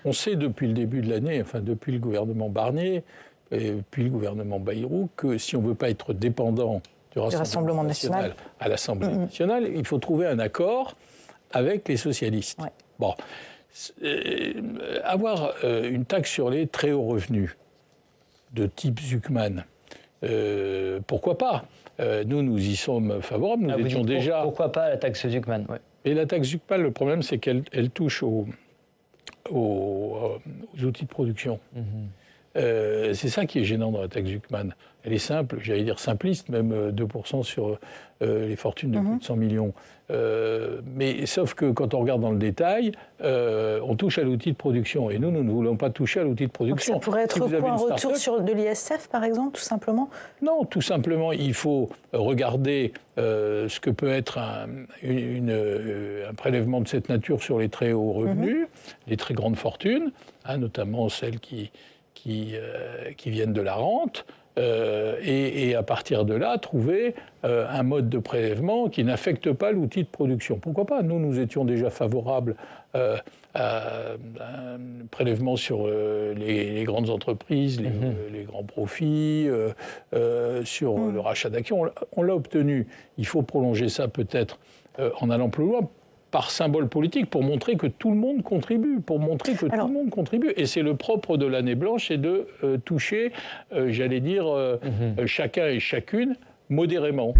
On sait depuis le début de l'année, enfin depuis le gouvernement Barnier, et puis le gouvernement Bayrou, que si on ne veut pas être dépendant du Rassemblement national à l'Assemblée nationale, il faut trouver un accord avec les socialistes. Ouais. Bon, avoir une taxe sur les très hauts revenus de type Zucman, pourquoi pas ? Nous y sommes favorables. Nous étions déjà... Pourquoi pas la taxe Zucman, ouais. Et la taxe Zucman, le problème, c'est qu'elle touche aux outils de production. C'est ça qui est gênant dans la taxe Zucman. Elle est simple, j'allais dire simpliste, même 2% sur les fortunes de plus de 100 millions. Mais sauf que quand on regarde dans le détail, on touche à l'outil de production. Et nous ne voulons pas toucher à l'outil de production. Donc ça pourrait être un retour sur de l'ISF, par exemple, tout simplement ? Non, tout simplement, il faut regarder ce que peut être un prélèvement de cette nature sur les très hauts revenus, les très grandes fortunes, notamment celles qui viennent de la rente, et à partir de là, trouver un mode de prélèvement qui n'affecte pas l'outil de production. Pourquoi pas ? Nous étions déjà favorables à un prélèvement sur les grandes entreprises, les grands profits, sur le rachat d'actions. On l'a obtenu. Il faut prolonger ça peut-être en allant plus loin, par symbole politique, pour montrer que tout le monde contribue, Et c'est le propre de l'année blanche, c'est de toucher, chacun et chacune, modérément.